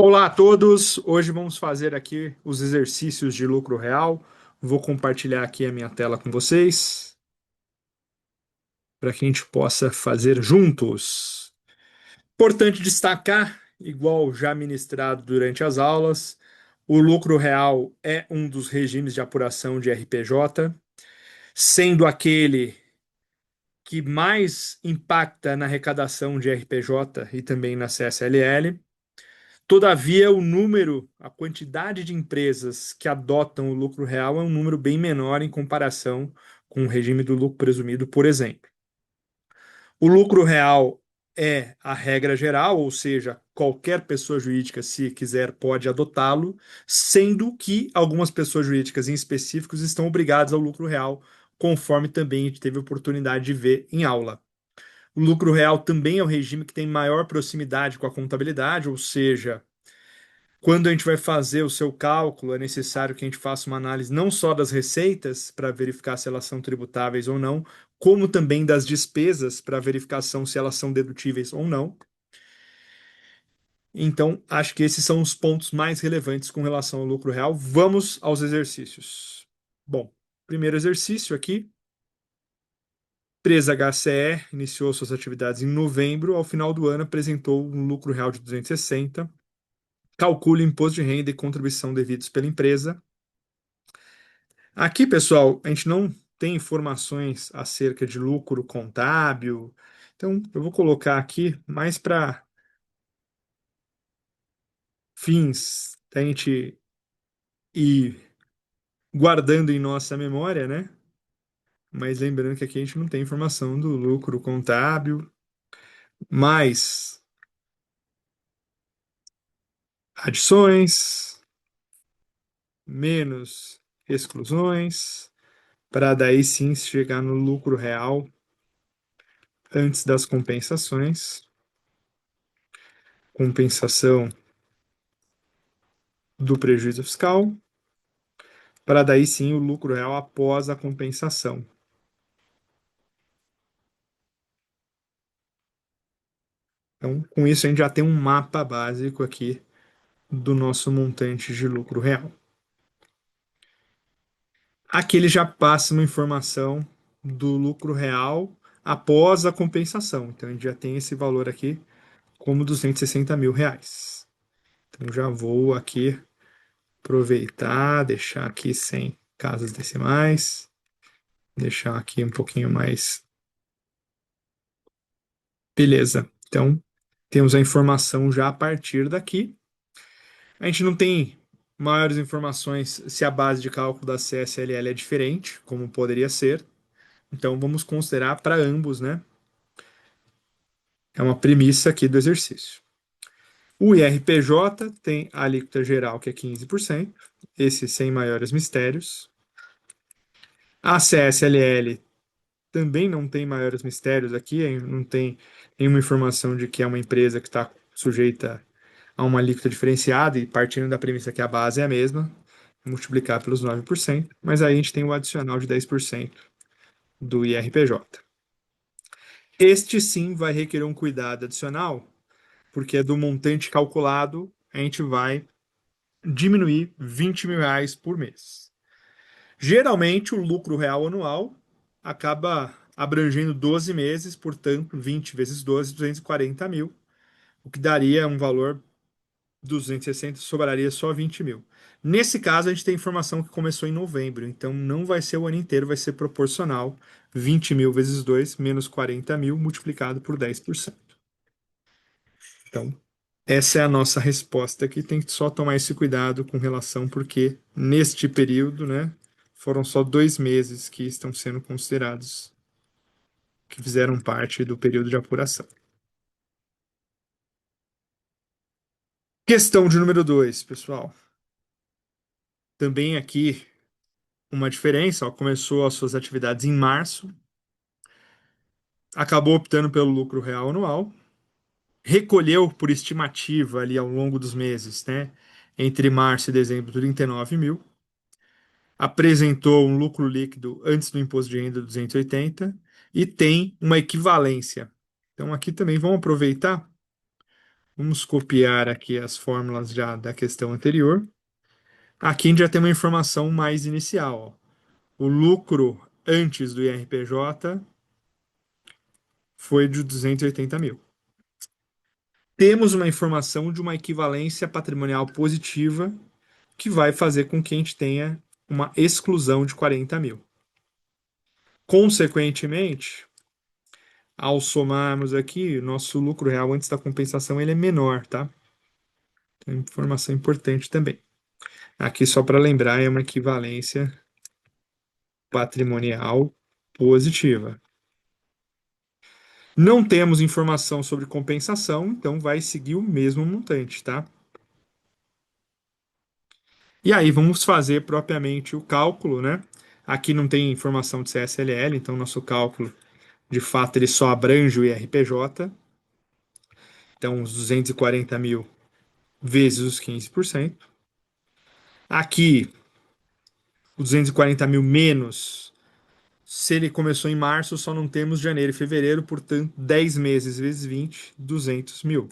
Olá a todos! Hoje vamos fazer aqui os exercícios de lucro real. Vou compartilhar aqui a minha tela com vocês para que a gente possa fazer juntos. Importante destacar, igual já ministrado durante as aulas, o lucro real é um dos regimes de apuração de RPJ, sendo aquele que mais impacta na arrecadação de RPJ e também na CSLL. Todavia, a quantidade de empresas que adotam o lucro real é um número bem menor em comparação com o regime do lucro presumido, por exemplo. O lucro real é a regra geral, ou seja, qualquer pessoa jurídica, se quiser, pode adotá-lo, sendo que algumas pessoas jurídicas em específicos estão obrigadas ao lucro real, conforme também a gente teve a oportunidade de ver em aula. O lucro real também é o regime que tem maior proximidade com a contabilidade, ou seja, quando a gente vai fazer o seu cálculo, é necessário que a gente faça uma análise não só das receitas para verificar se elas são tributáveis ou não, como também das despesas para verificação se elas são dedutíveis ou não. Então, acho que esses são os pontos mais relevantes com relação ao lucro real. Vamos aos exercícios. Bom, primeiro exercício aqui. Empresa HCE iniciou suas atividades em novembro. Ao final do ano, apresentou um lucro real de 260. Calcule imposto de renda e contribuição devidos pela empresa. Aqui, pessoal, a gente não tem informações acerca de lucro contábil, então eu vou colocar aqui mais para fins da gente ir guardando em nossa memória, né? Mas lembrando que aqui a gente não tem informação do lucro contábil, mais adições, menos exclusões, para daí sim chegar no lucro real antes das compensações. Compensação do prejuízo fiscal, para daí sim o lucro real após a compensação. Então, com isso, a gente já tem um mapa básico aqui do nosso montante de lucro real. Aqui ele já passa uma informação do lucro real após a compensação. Então, a gente já tem esse valor aqui como R$ 260.000. Então, já vou aqui aproveitar, deixar aqui sem casas decimais, deixar aqui um pouquinho mais. Beleza. Então, temos a informação já a partir daqui. A gente não tem maiores informações se a base de cálculo da CSLL é diferente, como poderia ser. Então, vamos considerar para ambos, né? É uma premissa aqui do exercício. O IRPJ tem a alíquota geral, que é 15%, esse sem maiores mistérios. A CSLL também não tem maiores mistérios aqui, não tem nenhuma informação de que é uma empresa que está sujeita a uma alíquota diferenciada e partindo da premissa que a base é a mesma, multiplicar pelos 9%, mas aí a gente tem o adicional de 10% do IRPJ. Este sim vai requerer um cuidado adicional, porque é do montante calculado, a gente vai diminuir R$ 20.000 por mês. Geralmente, o lucro real anual acaba abrangendo 12 meses, portanto, 20 vezes 12, 240 mil, o que daria um valor 260, sobraria só 20.000. Nesse caso, a gente tem informação que começou em novembro, então não vai ser o ano inteiro, vai ser proporcional. 20.000 vezes 2 menos 40.000 multiplicado por 10%. Então, essa é a nossa resposta aqui. Tem que só tomar esse cuidado com relação, porque neste período, né, foram só 2 meses que estão sendo considerados, que fizeram parte do período de apuração. Questão de número 2, pessoal. Também aqui uma diferença, ó, começou as suas atividades em março, acabou optando pelo lucro real anual, recolheu por estimativa ali ao longo dos meses, né, entre março e dezembro, 39 mil, apresentou um lucro líquido antes do imposto de renda 280 e tem uma equivalência. Então aqui também vamos aproveitar Vamos copiar aqui as fórmulas já da questão anterior. Aqui a gente já tem uma informação mais inicial, ó. O lucro antes do IRPJ foi de 280 mil. Temos uma informação de uma equivalência patrimonial positiva que vai fazer com que a gente tenha uma exclusão de 40 mil. Consequentemente, ao somarmos aqui, nosso lucro real antes da compensação ele é menor, tá? Então, informação importante também. Aqui, só para lembrar, é uma equivalência patrimonial positiva. Não temos informação sobre compensação, então vai seguir o mesmo montante, tá? E aí vamos fazer propriamente o cálculo, né? Aqui não tem informação de CSLL, então nosso cálculo, de fato, ele só abrange o IRPJ. Então, os 240 mil vezes os 15%. Aqui, os 240 mil menos, se ele começou em março, só não temos janeiro e fevereiro, portanto, 10 meses vezes 20, 200 mil.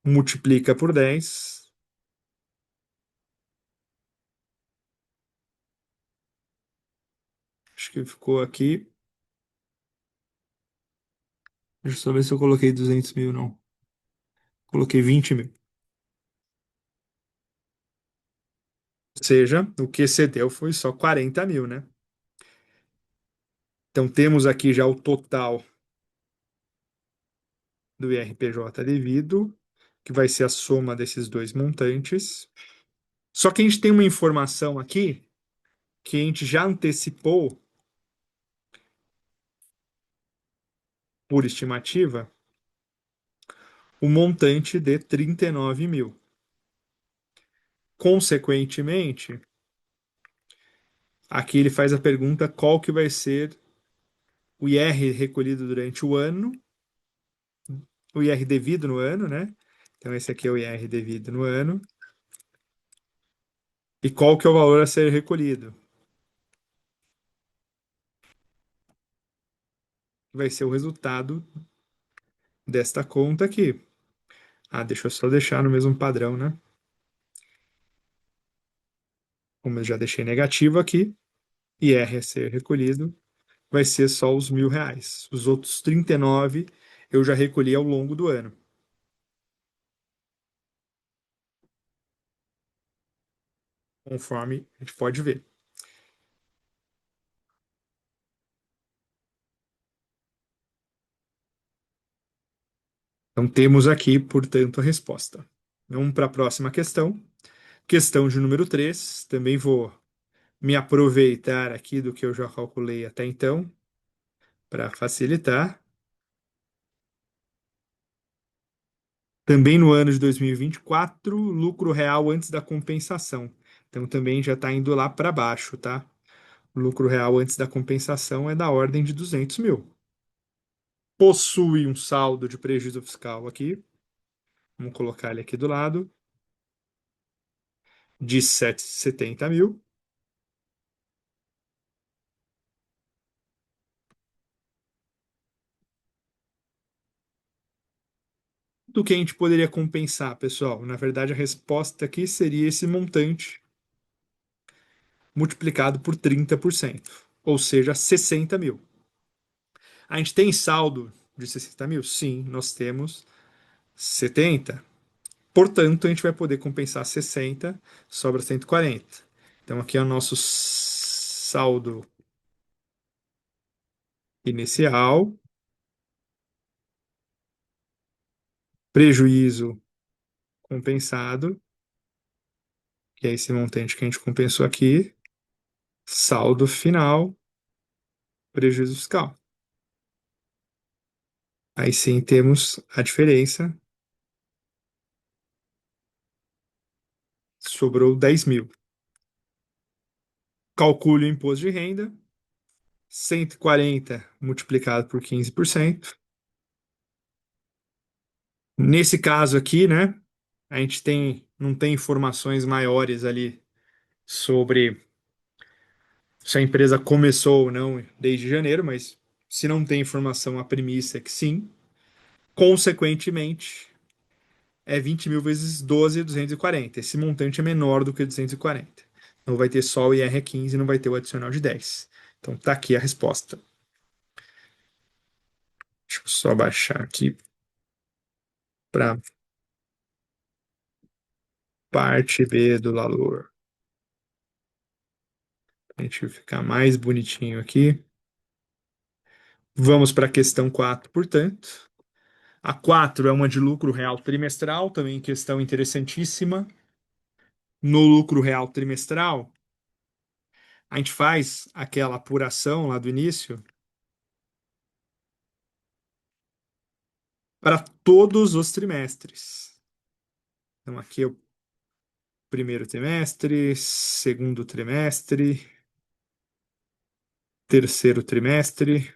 Multiplica por 10. Acho que ficou aqui. Deixa eu só ver se eu coloquei 200 mil, não. Coloquei 20 mil. Ou seja, o que excedeu foi só 40 mil, né? Então temos aqui já o total do IRPJ devido, que vai ser a soma desses dois montantes. Só que a gente tem uma informação aqui que a gente já antecipou por estimativa o montante de 39 mil. Consequentemente, aqui ele faz a pergunta qual que vai ser o IR recolhido durante o ano, o IR devido no ano, né? Então esse aqui é o IR devido no ano. E qual que é o valor a ser recolhido? Vai ser o resultado desta conta aqui. Ah, deixa eu só deixar no mesmo padrão, né? Como eu já deixei negativo aqui, IR a ser recolhido, vai ser só os R$ 1.000. Os outros 39 eu já recolhi ao longo do ano, conforme a gente pode ver. Então temos aqui, portanto, a resposta. Vamos para a próxima questão. Questão de número 3. Também vou me aproveitar aqui do que eu já calculei até então, para facilitar. Também no ano de 2024, lucro real antes da compensação. Então também já está indo lá para baixo, tá? O lucro real antes da compensação é da ordem de 200 mil. Possui um saldo de prejuízo fiscal aqui, vamos colocar ele aqui do lado, de 770 mil. Do que a gente poderia compensar, pessoal? Na verdade, a resposta aqui seria esse montante multiplicado por 30%, ou seja, 60 mil. A gente tem saldo de 60 mil? Sim, nós temos 70. Portanto, a gente vai poder compensar 60, sobra 140. Então, aqui é o nosso saldo inicial, prejuízo compensado, que é esse montante que a gente compensou aqui, saldo final, prejuízo fiscal. Aí sim temos a diferença, sobrou 10 mil. Calcule o imposto de renda, 140 multiplicado por 15%. Nesse caso aqui, né, a gente não tem informações maiores ali sobre se a empresa começou ou não desde janeiro, mas se não tem informação, a premissa é que sim. Consequentemente, é 20 mil vezes 12, 240. Esse montante é menor do que 240. Então vai ter só o IR15 e não vai ter o adicional de 10. Então tá aqui a resposta. Deixa eu só baixar aqui para parte B do valor. A gente ficar mais bonitinho aqui. Vamos para a questão 4, portanto. A 4 é uma de lucro real trimestral, também questão interessantíssima. No lucro real trimestral, a gente faz aquela apuração lá do início para todos os trimestres. Então, aqui é o primeiro trimestre, segundo trimestre, terceiro trimestre,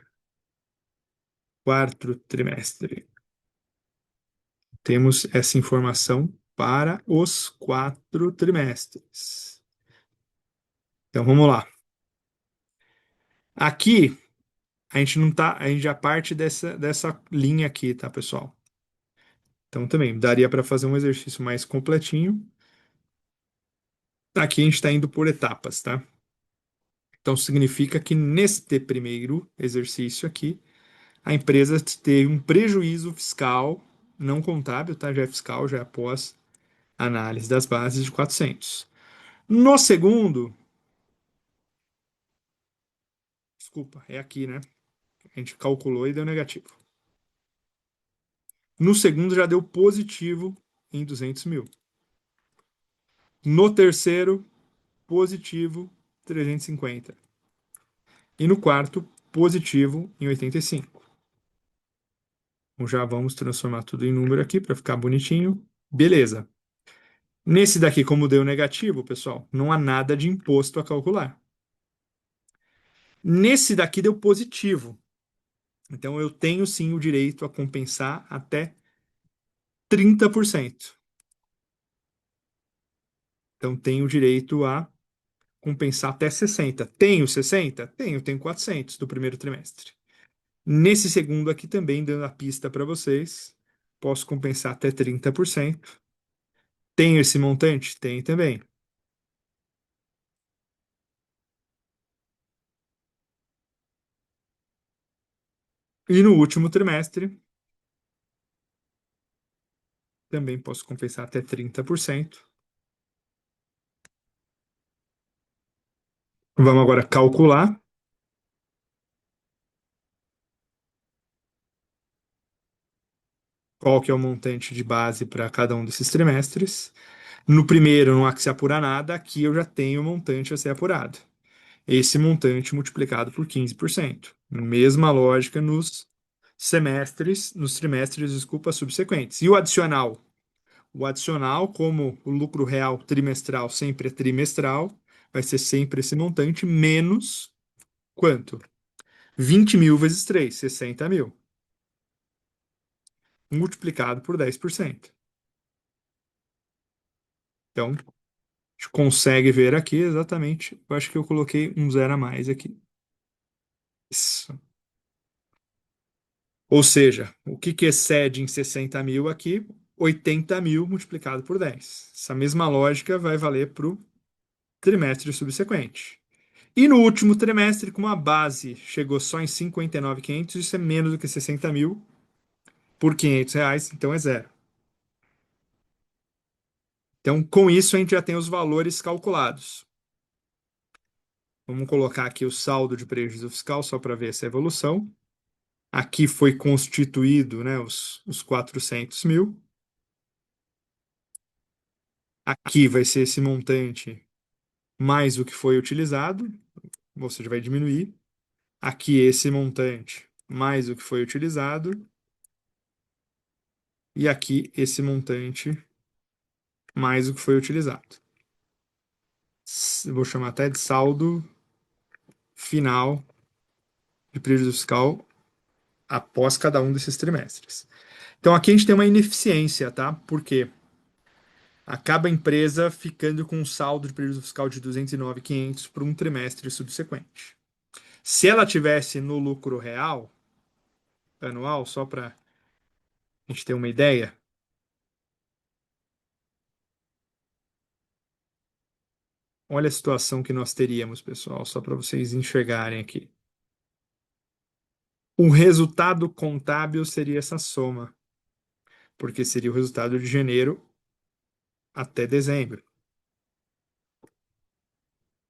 quarto trimestre. Temos essa informação para os 4 trimestres. Então, vamos lá. Aqui, a gente não tá, a gente já parte dessa linha aqui, tá, pessoal? Então, também daria para fazer um exercício mais completinho. Aqui a gente está indo por etapas, tá? Então, significa que neste primeiro exercício aqui, a empresa teve um prejuízo fiscal, não contábil, tá? Já é fiscal, já é após análise das bases de 400. No segundo, desculpa, é aqui, né? A gente calculou e deu negativo. No segundo, já deu positivo em 200 mil. No terceiro, positivo 350. E no quarto, positivo em 85. Então já vamos transformar tudo em número aqui para ficar bonitinho. Beleza. Nesse daqui, como deu negativo, pessoal, não há nada de imposto a calcular. Nesse daqui deu positivo. Então eu tenho sim o direito a compensar até 30%. Então tenho o direito a compensar até 60. Tenho 60? Tenho 400 do primeiro trimestre. Nesse segundo aqui também, dando a pista para vocês, posso compensar até 30%. Tenho esse montante? Tem também. E no último trimestre, também posso compensar até 30%. Vamos agora calcular qual que é o montante de base para cada um desses trimestres. No primeiro não há que se apurar nada, aqui eu já tenho o montante a ser apurado. Esse montante multiplicado por 15%. Mesma lógica nos nos trimestres, desculpa, subsequentes. E o adicional? O adicional, como o lucro real trimestral sempre é trimestral, vai ser sempre esse montante menos quanto? 20 mil vezes 3, 60 mil, multiplicado por 10%. Então, a gente consegue ver aqui exatamente. Eu acho que eu coloquei um zero a mais aqui. Isso. Ou seja, o que que excede em 60 mil aqui? 80 mil multiplicado por 10. Essa mesma lógica vai valer para o trimestre subsequente. E no último trimestre, como a base chegou só em 59.500, isso é menos do que 60 mil por R$ 500, então é zero. Então, com isso, a gente já tem os valores calculados. Vamos colocar aqui o saldo de prejuízo fiscal só para ver essa evolução. Aqui foi constituído, né, os 400 mil. Aqui vai ser esse montante mais o que foi utilizado, ou seja, vai diminuir. Aqui esse montante mais o que foi utilizado. E aqui esse montante mais o que foi utilizado. Eu vou chamar até de saldo final de prejuízo fiscal após cada um desses trimestres. Então aqui a gente tem uma ineficiência, tá? Porque acaba a empresa ficando com um saldo de prejuízo fiscal de 209.500 por um trimestre subsequente. Se ela tivesse no lucro real anual, só para A gente tem uma ideia? Olha a situação que nós teríamos, pessoal, só para vocês enxergarem aqui. O resultado contábil seria essa soma, porque seria o resultado de janeiro até dezembro.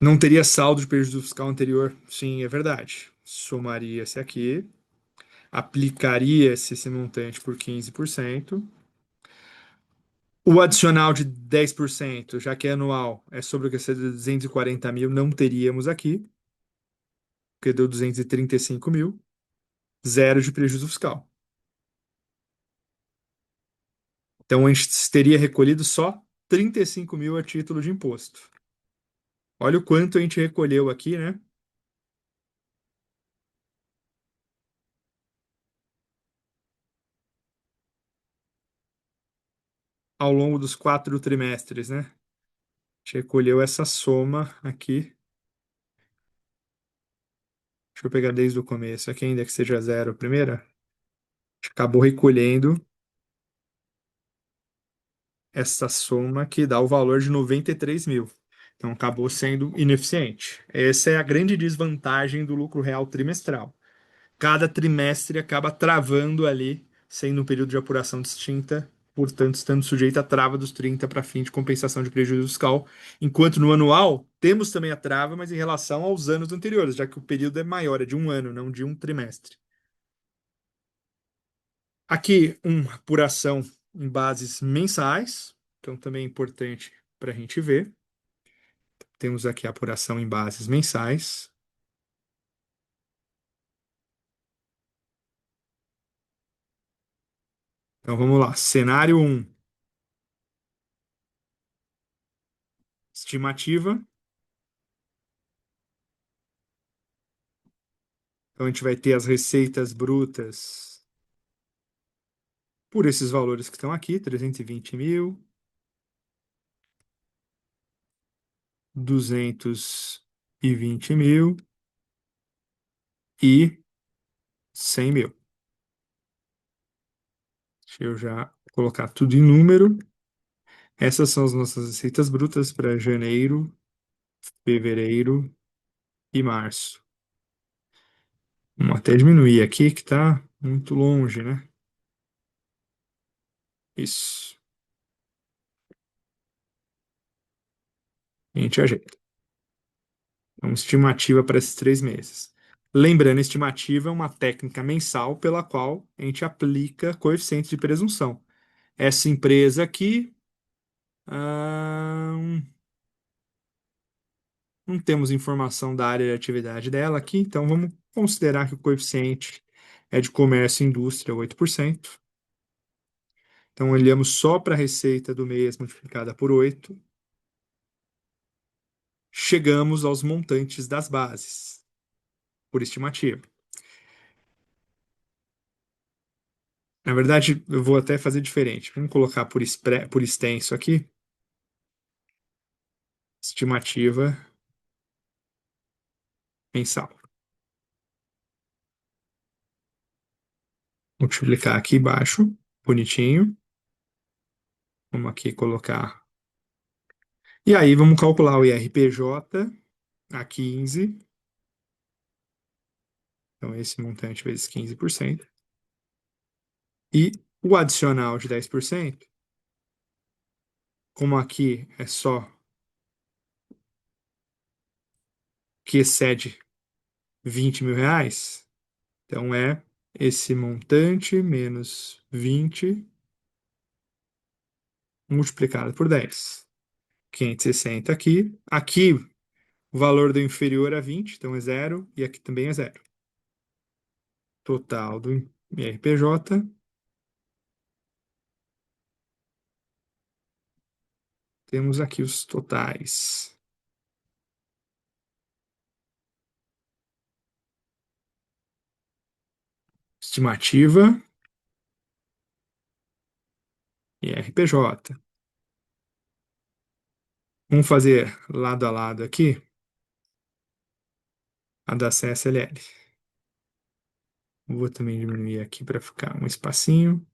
Não teria saldo de prejuízo fiscal anterior? Sim, é verdade. Somaria-se aqui, aplicaria-se esse montante por 15%. O adicional de 10%, já que é anual, é sobre o que é de 240 mil, não teríamos aqui, porque deu 235 mil, zero de prejuízo fiscal. Então a gente teria recolhido só 35 mil a título de imposto. Olha o quanto a gente recolheu aqui, né? Ao longo dos 4 trimestres, né? A gente recolheu essa soma aqui. Deixa eu pegar desde o começo, aqui ainda que seja zero a primeira. A gente acabou recolhendo essa soma que dá o valor de 93 mil. Então acabou sendo ineficiente. Essa é a grande desvantagem do lucro real trimestral. Cada trimestre acaba travando ali, sendo um período de apuração distinta, portanto, estando sujeito à trava dos 30 para fim de compensação de prejuízo fiscal, enquanto no anual temos também a trava, mas em relação aos anos anteriores, já que o período é maior, é de um ano, não de um trimestre. Aqui, uma apuração em bases mensais, então também é importante para a gente ver. Temos aqui a apuração em bases mensais. Então vamos lá. Cenário um, estimativa. Então a gente vai ter as receitas brutas por esses valores que estão aqui: 320 mil, 220 mil e 100 mil. Deixa eu já colocar tudo em número. Essas são as nossas receitas brutas para janeiro, fevereiro e março. Vamos até diminuir aqui, que está muito longe, né? Isso. A gente ajeita. Então, estimativa para esses 3 meses. Lembrando, estimativa é uma técnica mensal pela qual a gente aplica coeficientes de presunção. Essa empresa aqui, não temos informação da área de atividade dela aqui, então vamos considerar que o coeficiente é de comércio e indústria, 8%. Então, olhamos só para a receita do mês multiplicada por 8, chegamos aos montantes das bases, por estimativa. Na verdade, eu vou até fazer diferente. Vamos colocar por extenso aqui, estimativa mensal. Multiplicar aqui embaixo, bonitinho. Vamos aqui colocar. E aí vamos calcular o IRPJ a 15. Então, esse montante vezes 15%. E o adicional de 10%, como aqui é só que excede 20 mil reais, então é esse montante menos 20 multiplicado por 10. 560 aqui. Aqui o valor do inferior a 20, então é zero, e aqui também é zero. Total do IRPJ, temos aqui os totais. Estimativa, IRPJ. Vamos fazer lado a lado aqui a da CSLL. Vou também diminuir aqui para ficar um espacinho.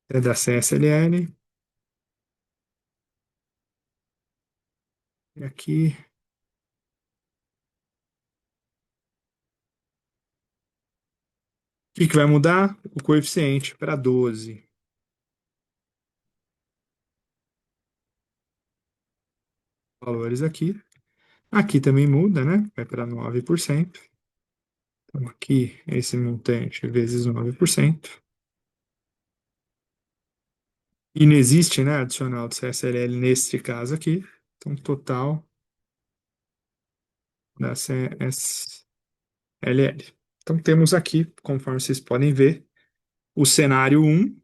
É da CSLL. E aqui, o que que vai mudar? O coeficiente para 12. Valores aqui. Aqui também muda, né? Vai para 9%. Então, aqui, esse montante vezes 9%. E não existe, né, adicional do CSLL neste caso aqui. Então, total da CSLL. Então, temos aqui, conforme vocês podem ver, o cenário um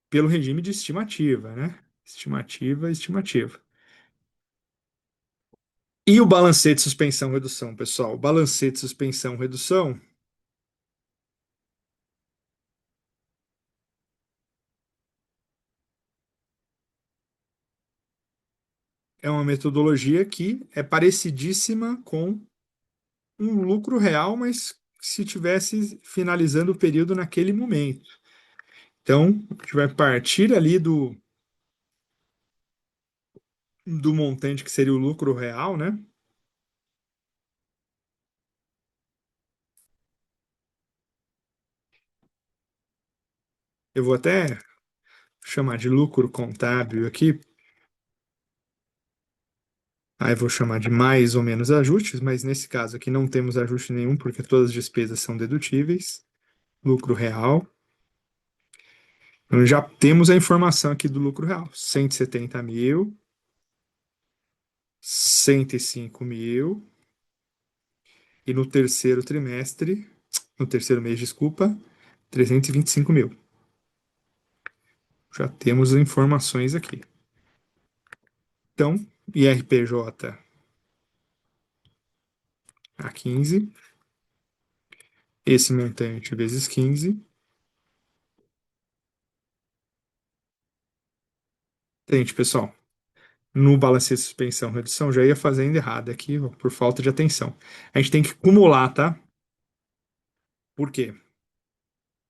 pelo regime de estimativa, né? Estimativa, estimativa. E o balancete suspensão redução, pessoal? O balancete suspensão redução é uma metodologia que é parecidíssima com um lucro real, mas se tivesse finalizando o período naquele momento. Então, a gente vai partir ali do montante que seria o lucro real, né? Eu vou até chamar de lucro contábil aqui, aí vou chamar de mais ou menos ajustes, mas nesse caso aqui não temos ajuste nenhum, porque todas as despesas são dedutíveis. Lucro real. Então já temos a informação aqui do lucro real: 170 mil, 105 mil, e no terceiro trimestre, no terceiro mês, desculpa, 325 mil. Já temos informações aqui. Então, IRPJ a 15, esse montante vezes 15. Gente, pessoal, no balancete de suspensão redução, já ia fazendo errado aqui, ó, por falta de atenção. A gente tem que acumular, tá? Por quê?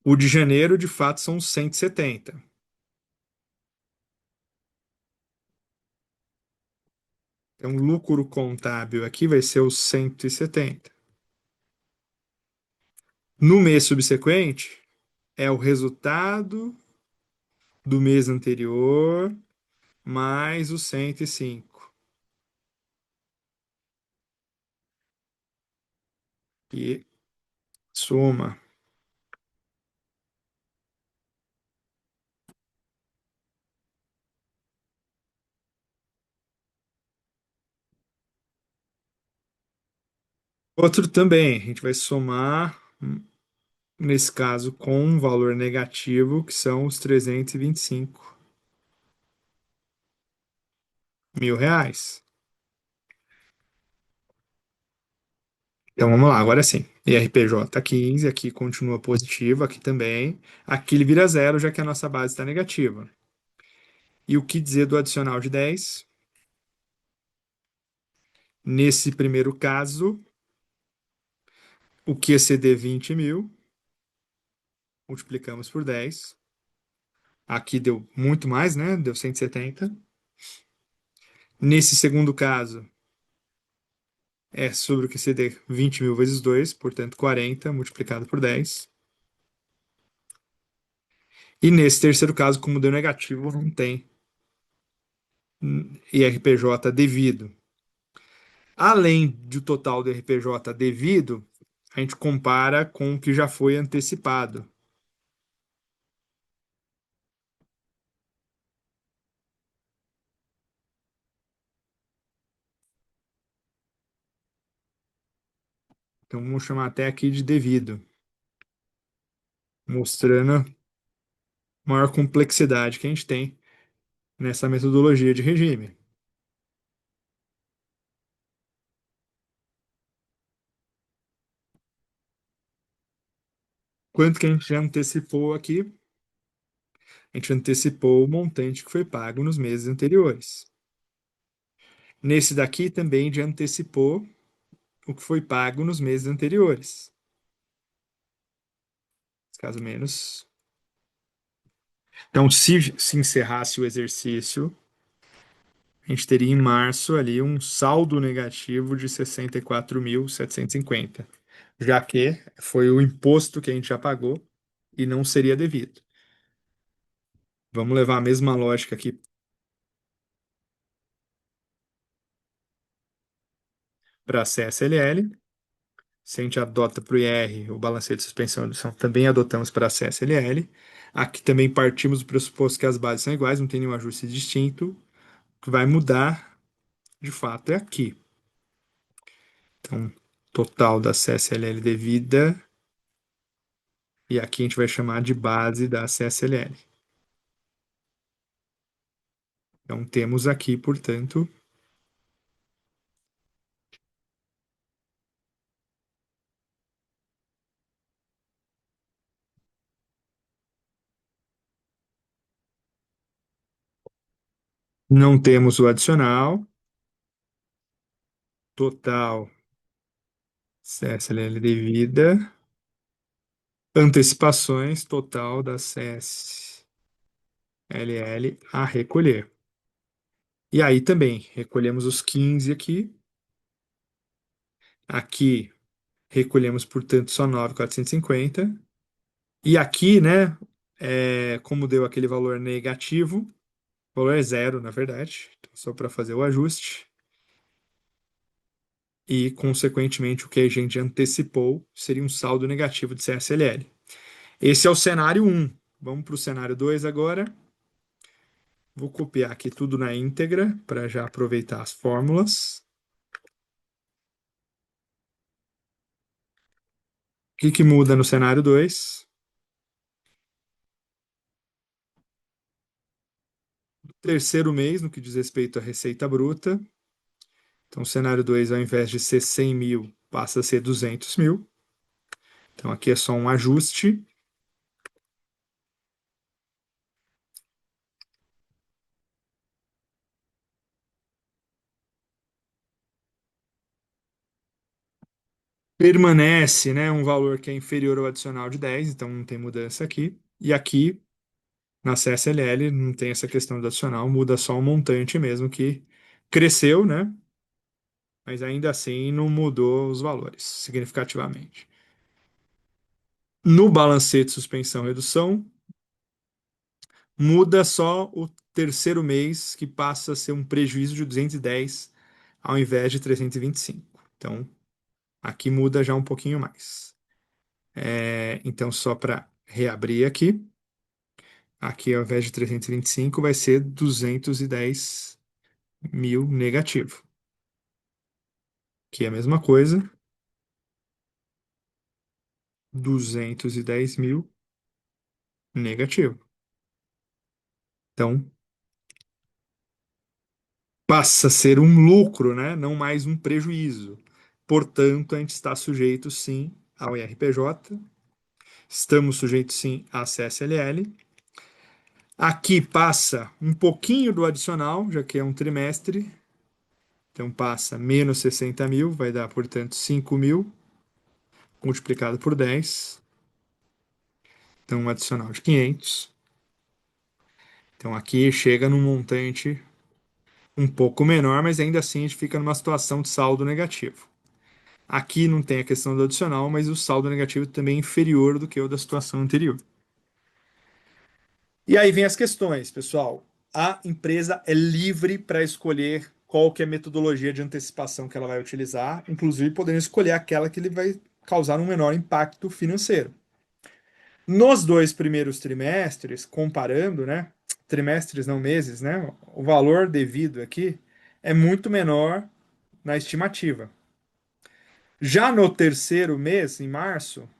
O de janeiro, de fato, são 170. Então, o lucro contábil aqui vai ser os 170. No mês subsequente, é o resultado do mês anterior mais os 105. E soma. Outro também, a gente vai somar, nesse caso, com um valor negativo, que são os 325 mil reais. Então vamos lá, agora sim. IRPJ 15, aqui continua positivo, aqui também. Aqui ele vira zero, já que a nossa base está negativa. E o que dizer do adicional de 10? Nesse primeiro caso, o que exceder 20 mil, multiplicamos por 10. Aqui deu muito mais, né? Deu 170. Nesse segundo caso, é sobre o que exceder 20 mil vezes 2, portanto 40 multiplicado por 10. E nesse terceiro caso, como deu negativo, não tem IRPJ devido. Além do total do IRPJ devido, a gente compara com o que já foi antecipado. Então vamos chamar até aqui de devido, mostrando a maior complexidade que a gente tem nessa metodologia de regime. Quanto que a gente já antecipou aqui? A gente antecipou o montante que foi pago nos meses anteriores. Nesse daqui também já antecipou o que foi pago nos meses anteriores. Caso menos Então, se encerrasse o exercício, a gente teria em março ali um saldo negativo de 64.750, já que foi o imposto que a gente já pagou e não seria devido. Vamos levar a mesma lógica aqui para a CSLL. Se a gente adota para o IR, o balancete de suspensão e redução, também adotamos para a CSLL. Aqui também partimos do pressuposto que as bases são iguais, não tem nenhum ajuste distinto. O que vai mudar, de fato, é aqui. Então, total da CSLL devida, e aqui a gente vai chamar de base da CSLL. Então, temos aqui, portanto, não temos o adicional, total CSLL devida, antecipações, total da CSLL a recolher. E aí também recolhemos os 15 aqui. Aqui recolhemos, portanto, só 9.450. E aqui, né, como deu aquele valor negativo, o valor é zero, na verdade, então, só para fazer o ajuste. E, consequentemente, o que a gente antecipou seria um saldo negativo de CSLL. Esse é o cenário um. Vamos para o cenário 2 agora. Vou copiar aqui tudo na íntegra para já aproveitar as fórmulas. O que que muda no cenário 2? Terceiro mês, no que diz respeito à receita bruta. Então, o cenário 2, ao invés de ser 100 mil, passa a ser 200 mil. Então, aqui é só um ajuste. Permanece, né, um valor que é inferior ao adicional de 10, então não tem mudança aqui. E aqui, na CSLL, não tem essa questão do adicional, muda só o montante mesmo, que cresceu, né? Mas ainda assim não mudou os valores significativamente. No balancete suspensão redução, muda só o terceiro mês, que passa a ser um prejuízo de 210 ao invés de 325. Então, aqui muda já um pouquinho mais. Então, só para reabrir aqui, aqui ao invés de 325 vai ser 210 mil negativo. Aqui é a mesma coisa, 210 mil negativo. Então, passa a ser um lucro, né? Não mais um prejuízo. Portanto, a gente está sujeito sim ao IRPJ, estamos sujeitos sim à CSLL. Aqui passa um pouquinho do adicional, já que é um trimestre. Então passa menos 60 mil, vai dar, portanto, 5 mil multiplicado por 10. Então, um adicional de 500. Então, aqui chega num montante um pouco menor, mas ainda assim a gente fica numa situação de saldo negativo. Aqui não tem a questão do adicional, mas o saldo negativo também é inferior do que o da situação anterior. E aí vem as questões, pessoal. A empresa é livre para escolher qual que é a metodologia de antecipação que ela vai utilizar, inclusive podendo escolher aquela que ele vai causar um menor impacto financeiro. Nos dois primeiros trimestres, comparando, né? Trimestres, não meses, né? O valor devido aqui é muito menor na estimativa. Já no terceiro mês, em março,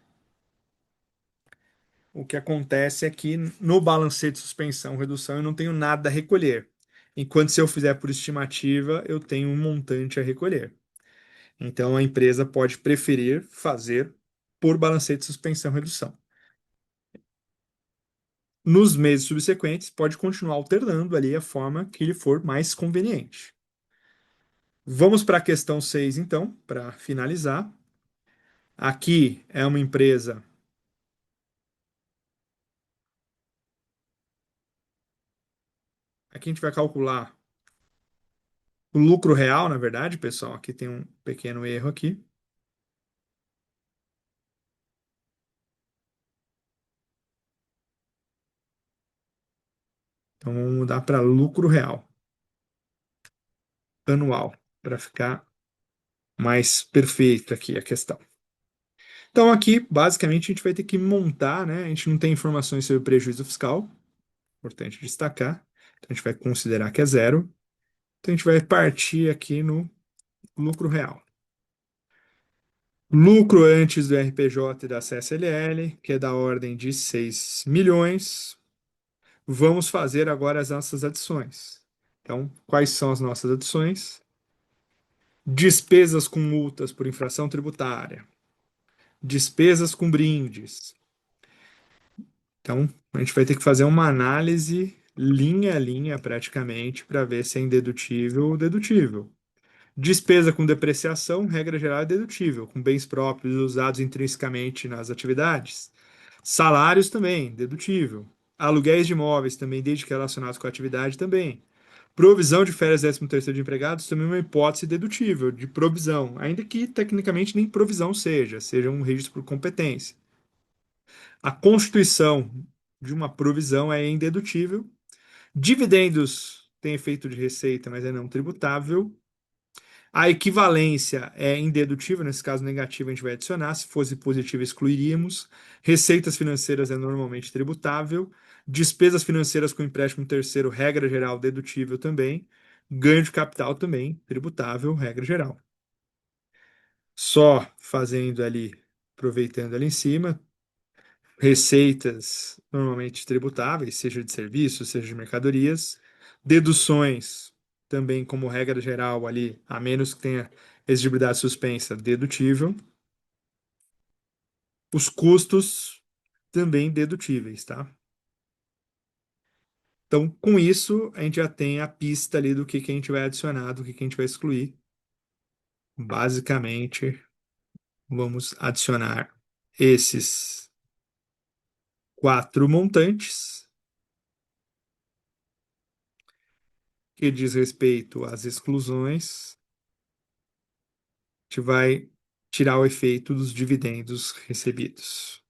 o que acontece é que no balancete de suspensão, redução, eu não tenho nada a recolher. Enquanto se eu fizer por estimativa, eu tenho um montante a recolher. Então a empresa pode preferir fazer por balancete de suspensão, redução. Nos meses subsequentes, pode continuar alternando ali a forma que lhe for mais conveniente. Vamos para a questão 6, então, para finalizar. Aqui é uma empresa Aqui a gente vai calcular o lucro real, na verdade, pessoal. Aqui tem um pequeno erro aqui. Então vamos mudar para lucro real anual, para ficar mais perfeito aqui a questão. Então aqui, basicamente, a gente vai ter que montar, né? A gente não tem informações sobre prejuízo fiscal, importante destacar. Então a gente vai considerar que é zero. Então a gente vai partir aqui no lucro real. Lucro antes do RPJ e da CSLL, que é da ordem de 6 milhões. Vamos fazer agora as nossas adições. Então, quais são as nossas adições? Despesas com multas por infração tributária, despesas com brindes. Então, a gente vai ter que fazer uma análise linha a linha, praticamente, para ver se é indedutível ou dedutível. Despesa com depreciação, regra geral, é dedutível, com bens próprios usados intrinsecamente nas atividades. Salários também, dedutível. Aluguéis de imóveis também, desde que relacionados com a atividade também. Provisão de férias 13º de empregados também é uma hipótese dedutível de provisão, ainda que tecnicamente nem provisão seja um registro por competência. A constituição de uma provisão é indedutível. Dividendos têm efeito de receita, mas é não tributável. A equivalência é indedutível, nesse caso negativo a gente vai adicionar, se fosse positivo excluiríamos. Receitas financeiras é normalmente tributável. Despesas financeiras com empréstimo terceiro, regra geral, dedutível também. Ganho de capital também, tributável, regra geral. Só fazendo ali, aproveitando ali em cima, receitas normalmente tributáveis, seja de serviços, seja de mercadorias, deduções também como regra geral ali, a menos que tenha exigibilidade suspensa, dedutível. Os custos também dedutíveis, tá? Então, com isso, a gente já tem a pista ali do que a gente vai adicionar, do que a gente vai excluir. Basicamente, vamos adicionar esses quatro montantes que diz respeito às exclusões. A gente vai tirar o efeito dos dividendos recebidos.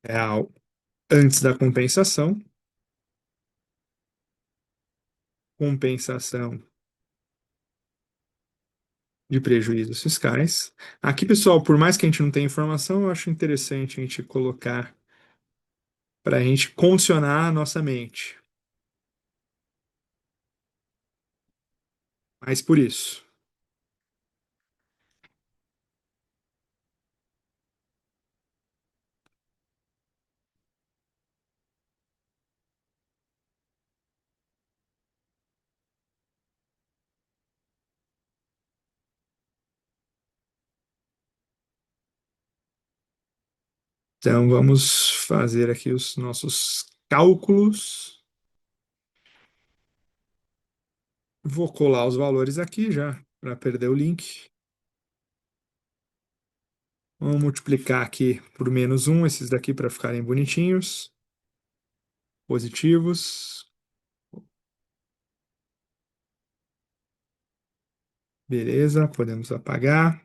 Real antes da compensação, compensação de prejuízos fiscais. Aqui, pessoal, por mais que a gente não tenha informação, eu acho interessante a gente colocar para a gente condicionar a nossa mente. Mas por isso. Então, vamos fazer aqui os nossos cálculos. Vou colar os valores aqui já, para perder o link. Vamos multiplicar aqui por -1, esses daqui para ficarem bonitinhos, positivos. Beleza, podemos apagar.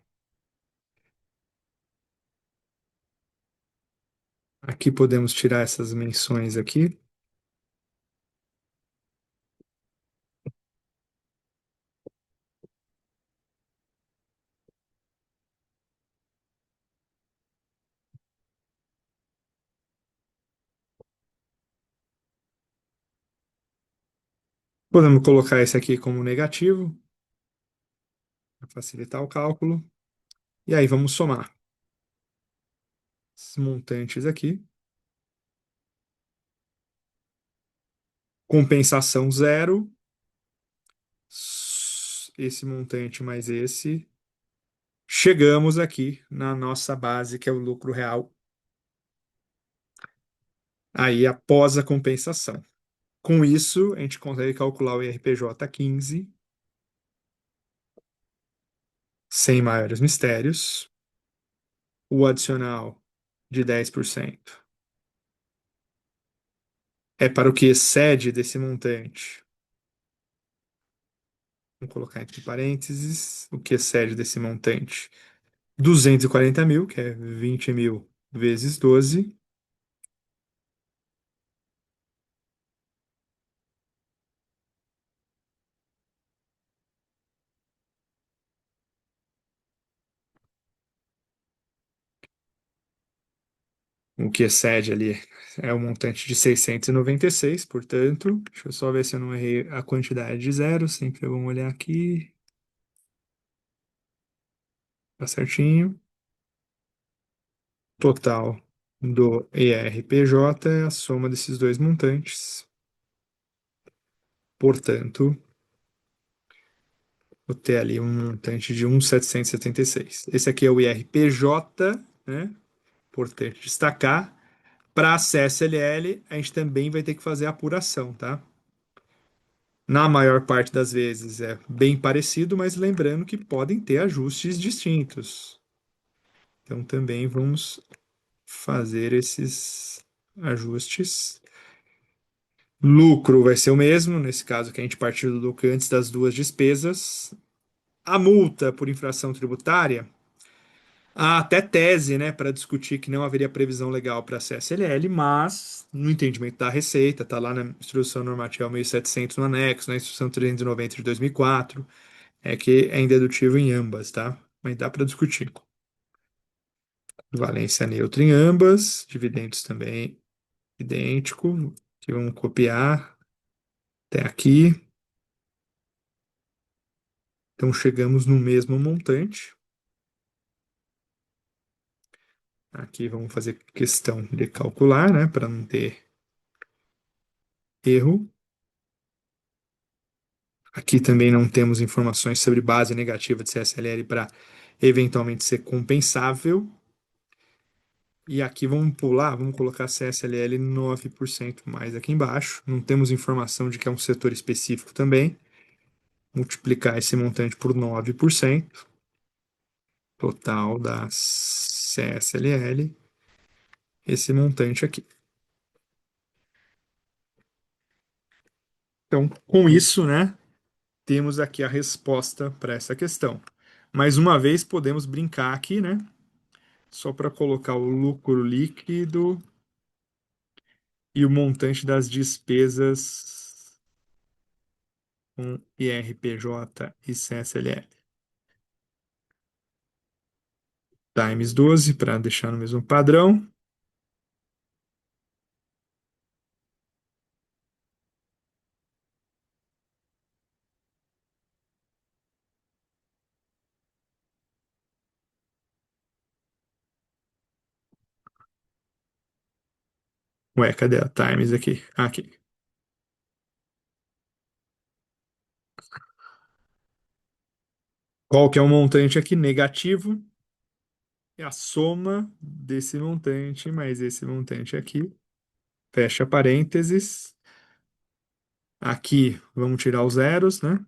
Aqui podemos tirar essas menções aqui. Podemos colocar esse aqui como negativo, para facilitar o cálculo. E aí vamos somar esses montantes aqui. Compensação zero. Esse montante mais esse. Chegamos aqui na nossa base, que é o lucro real. Aí após a compensação. Com isso, a gente consegue calcular o IRPJ 15, sem maiores mistérios. O adicional de 10% é para o que excede desse montante. Vou colocar entre parênteses o que excede desse montante. 240 mil, que é 20 mil vezes 12. O que excede ali é o montante de 696, portanto, deixa eu só ver se eu não errei a quantidade de zeros, sempre vamos olhar aqui, tá certinho. Total do ERPJ é a soma desses dois montantes, portanto, vou ter ali um montante de 1.776. Esse aqui é o IRPJ, né? Importante destacar. Para a CSLL, a gente também vai ter que fazer a apuração, tá? Na maior parte das vezes é bem parecido, mas lembrando que podem ter ajustes distintos. Então também vamos fazer esses ajustes. Lucro vai ser o mesmo, nesse caso que a gente partiu do lucro antes das duas despesas. A multa por infração tributária, há até tese, né, para discutir que não haveria previsão legal para a CSLL, mas no entendimento da Receita, está lá na Instrução Normativa 1700 no anexo, na Instrução 390 de 2004, é que é indedutível em ambas, tá? Mas dá para discutir. Valência neutra em ambas, dividendos também idêntico, que vamos copiar até aqui. Então chegamos no mesmo montante. Aqui vamos fazer questão de calcular, né, para não ter erro. Aqui também não temos informações sobre base negativa de CSLL para eventualmente ser compensável. E aqui vamos pular, vamos colocar CSLL 9% mais aqui embaixo. Não temos informação de que é um setor específico também. Multiplicar esse montante por 9%, total da CSLL, esse montante aqui. Então, com isso, né, temos aqui a resposta para essa questão. Mais uma vez, podemos brincar aqui, né? Só para colocar o lucro líquido e o montante das despesas com IRPJ e CSLL. Times 12 para deixar no mesmo padrão. Ué, cadê a Times aqui? Aqui. Qual que é o montante aqui? Negativo. É a soma desse montante mais esse montante aqui. Fecha parênteses. Aqui vamos tirar os zeros, né?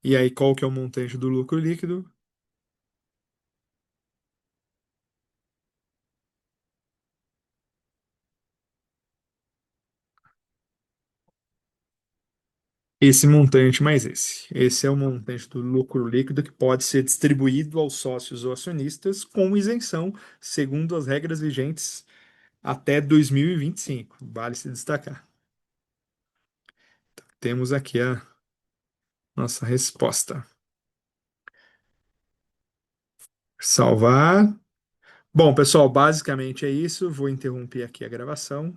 E aí, qual que é o montante do lucro líquido? Esse montante mais esse. Esse é o montante do lucro líquido que pode ser distribuído aos sócios ou acionistas com isenção, segundo as regras vigentes até 2025. Vale se destacar. Temos aqui a nossa resposta. Salvar. Bom, pessoal, basicamente é isso. Vou interromper aqui a gravação.